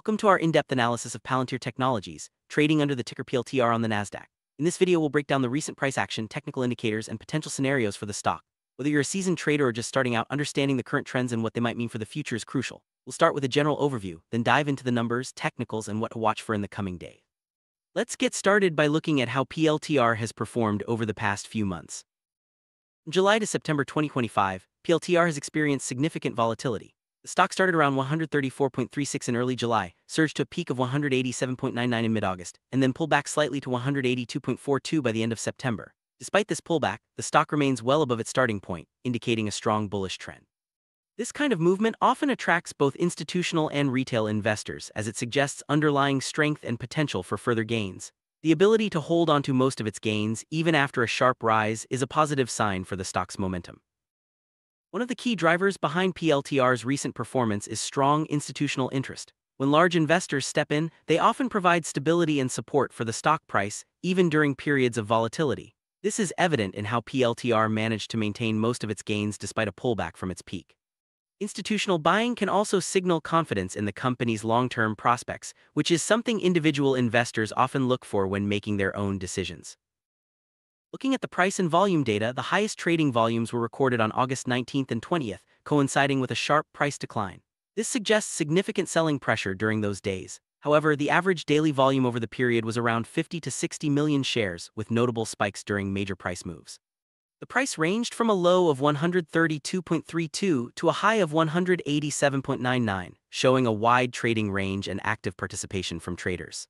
Welcome to our in-depth analysis of Palantir Technologies, trading under the ticker Pltr on the NASDAQ. In this video, we'll break down the recent price action, technical indicators, and potential scenarios for the stock. Whether you're a seasoned trader or just starting out, understanding the current trends and what they might mean for the future is crucial. We'll start with a general overview, then dive into the numbers, technicals, and what to watch for in the coming day. Let's get started by looking at how Pltr has performed over the past few months. From July to September 2025, Pltr has experienced significant volatility. The stock started around 134.36 in early July, surged to a peak of 187.99 in mid-August, and then pulled back slightly to 182.42 by the end of September. Despite this pullback, the stock remains well above its starting point, indicating a strong bullish trend. This kind of movement often attracts both institutional and retail investors, as it suggests underlying strength and potential for further gains. The ability to hold onto most of its gains, even after a sharp rise, is a positive sign for the stock's momentum. One of the key drivers behind Pltr's recent performance is strong institutional interest. When large investors step in, they often provide stability and support for the stock price, even during periods of volatility. This is evident in how Pltr managed to maintain most of its gains despite a pullback from its peak. Institutional buying can also signal confidence in the company's long-term prospects, which is something individual investors often look for when making their own decisions. Looking at the price and volume data, the highest trading volumes were recorded on August 19th and 20th, coinciding with a sharp price decline. This suggests significant selling pressure during those days. However, the average daily volume over the period was around 50 to 60 million shares, with notable spikes during major price moves. The price ranged from a low of 132.32 to a high of 187.99, showing a wide trading range and active participation from traders.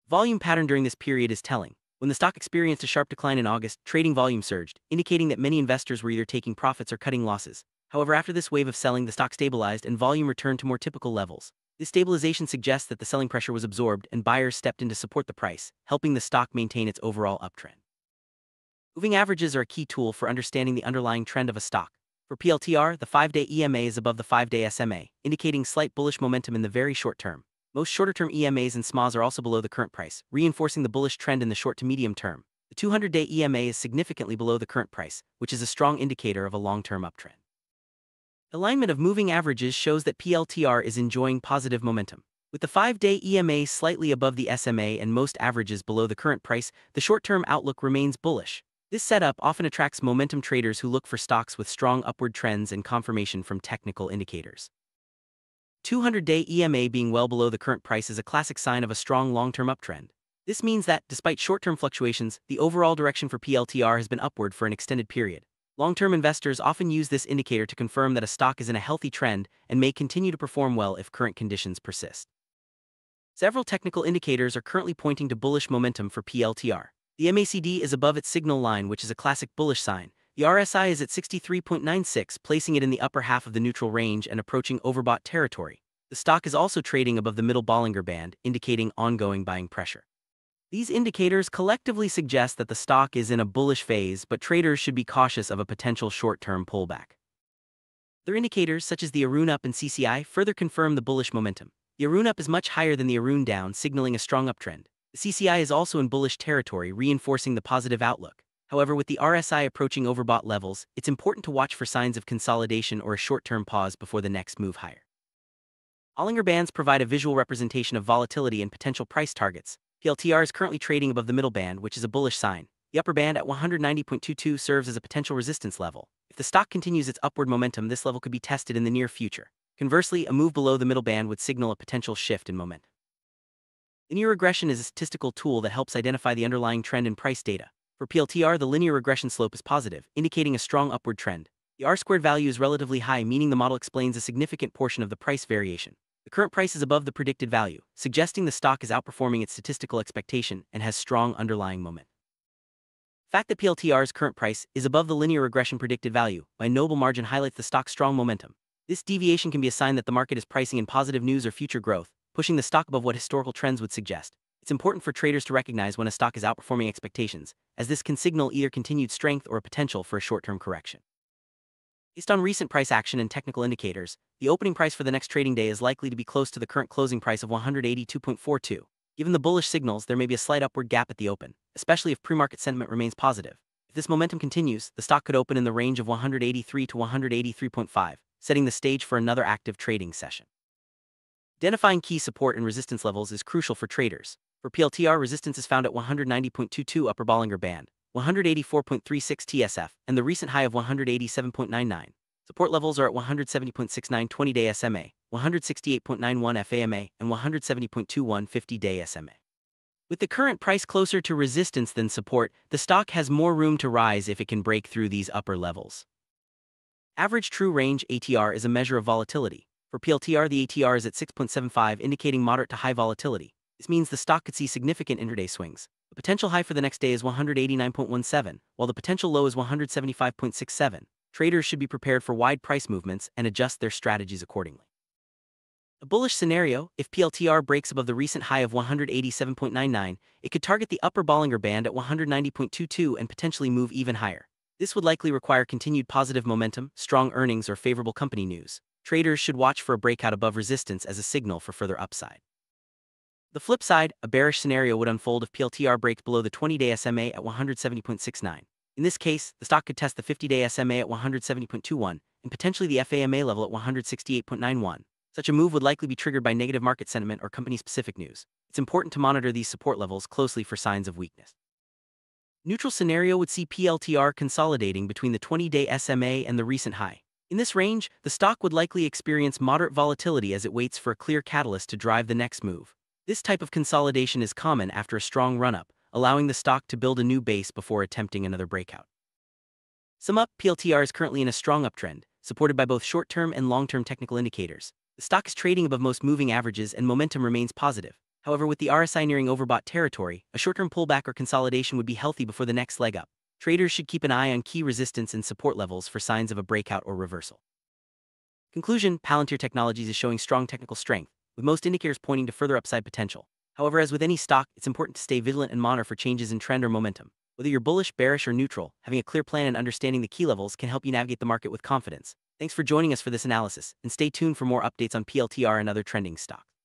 Volume pattern during this period is telling. When the stock experienced a sharp decline in August, trading volume surged, indicating that many investors were either taking profits or cutting losses. However, after this wave of selling, the stock stabilized and volume returned to more typical levels. This stabilization suggests that the selling pressure was absorbed and buyers stepped in to support the price, helping the stock maintain its overall uptrend. Moving averages are a key tool for understanding the underlying trend of a stock. For Pltr, the 5-day EMA is above the 5-day SMA, indicating slight bullish momentum in the very short term. Most shorter-term EMAs and SMAs are also below the current price, reinforcing the bullish trend in the short to medium term. The 200-day EMA is significantly below the current price, which is a strong indicator of a long-term uptrend. Alignment of moving averages shows that Pltr is enjoying positive momentum. With the 5-day EMA slightly above the SMA and most averages below the current price, the short-term outlook remains bullish. This setup often attracts momentum traders who look for stocks with strong upward trends and confirmation from technical indicators. 200-day EMA being well below the current price is a classic sign of a strong long-term uptrend. This means that, despite short-term fluctuations, the overall direction for Pltr has been upward for an extended period. Long-term investors often use this indicator to confirm that a stock is in a healthy trend and may continue to perform well if current conditions persist. Several technical indicators are currently pointing to bullish momentum for Pltr. The MACD is above its signal line, which is a classic bullish sign. The RSI is at 63.96, placing it in the upper half of the neutral range and approaching overbought territory. The stock is also trading above the middle Bollinger Band, indicating ongoing buying pressure. These indicators collectively suggest that the stock is in a bullish phase, but traders should be cautious of a potential short-term pullback. Other indicators, such as the Arun Up and CCI, further confirm the bullish momentum. The Arun Up is much higher than the Arun Down, signaling a strong uptrend. The CCI is also in bullish territory, reinforcing the positive outlook. However, with the RSI approaching overbought levels, it's important to watch for signs of consolidation or a short-term pause before the next move higher. Bollinger Bands provide a visual representation of volatility and potential price targets. Pltr is currently trading above the middle band, which is a bullish sign. The upper band at 190.22 serves as a potential resistance level. If the stock continues its upward momentum, this level could be tested in the near future. Conversely, a move below the middle band would signal a potential shift in momentum. Linear regression is a statistical tool that helps identify the underlying trend in price data. For Pltr, the linear regression slope is positive, indicating a strong upward trend. The R-squared value is relatively high, meaning the model explains a significant portion of the price variation. The current price is above the predicted value, suggesting the stock is outperforming its statistical expectation and has strong underlying momentum. The fact that Pltr's current price is above the linear regression predicted value by a notable margin highlights the stock's strong momentum. This deviation can be a sign that the market is pricing in positive news or future growth, pushing the stock above what historical trends would suggest. It's important for traders to recognize when a stock is outperforming expectations, as this can signal either continued strength or a potential for a short-term correction. Based on recent price action and technical indicators, the opening price for the next trading day is likely to be close to the current closing price of 182.42. Given the bullish signals, there may be a slight upward gap at the open, especially if pre-market sentiment remains positive. If this momentum continues, the stock could open in the range of 183 to 183.5, setting the stage for another active trading session. Identifying key support and resistance levels is crucial for traders. For PLTR, resistance is found at 190.22 upper Bollinger Band, 184.36 TSF, and the recent high of 187.99. Support levels are at 170.69 20-day SMA, 168.91 FAMA, and 170.21 50-day SMA. With the current price closer to resistance than support, the stock has more room to rise if it can break through these upper levels. Average True Range ATR is a measure of volatility. For PLTR, the ATR is at 6.75, indicating moderate to high volatility. This means the stock could see significant intraday swings. The potential high for the next day is 189.17, while the potential low is 175.67. Traders should be prepared for wide price movements and adjust their strategies accordingly. A bullish scenario: if PLTR breaks above the recent high of 187.99, it could target the upper Bollinger Band at 190.22 and potentially move even higher. This would likely require continued positive momentum, strong earnings, or favorable company news. Traders should watch for a breakout above resistance as a signal for further upside. The flip side: a bearish scenario would unfold if PLTR breaks below the 20-day SMA at 170.69. In this case, the stock could test the 50-day SMA at 170.21 and potentially the FAMA level at 168.91. Such a move would likely be triggered by negative market sentiment or company-specific news. It's important to monitor these support levels closely for signs of weakness. Neutral scenario would see PLTR consolidating between the 20-day SMA and the recent high. In this range, the stock would likely experience moderate volatility as it waits for a clear catalyst to drive the next move. This type of consolidation is common after a strong run-up, allowing the stock to build a new base before attempting another breakout. Sum up: PLTR is currently in a strong uptrend, supported by both short-term and long-term technical indicators. The stock is trading above most moving averages and momentum remains positive. However, with the RSI nearing overbought territory, a short-term pullback or consolidation would be healthy before the next leg up. Traders should keep an eye on key resistance and support levels for signs of a breakout or reversal. Conclusion: Palantir Technologies is showing strong technical strength, with most indicators pointing to further upside potential. However, as with any stock, it's important to stay vigilant and monitor for changes in trend or momentum. Whether you're bullish, bearish, or neutral, having a clear plan and understanding the key levels can help you navigate the market with confidence. Thanks for joining us for this analysis, and stay tuned for more updates on PLTR and other trending stocks.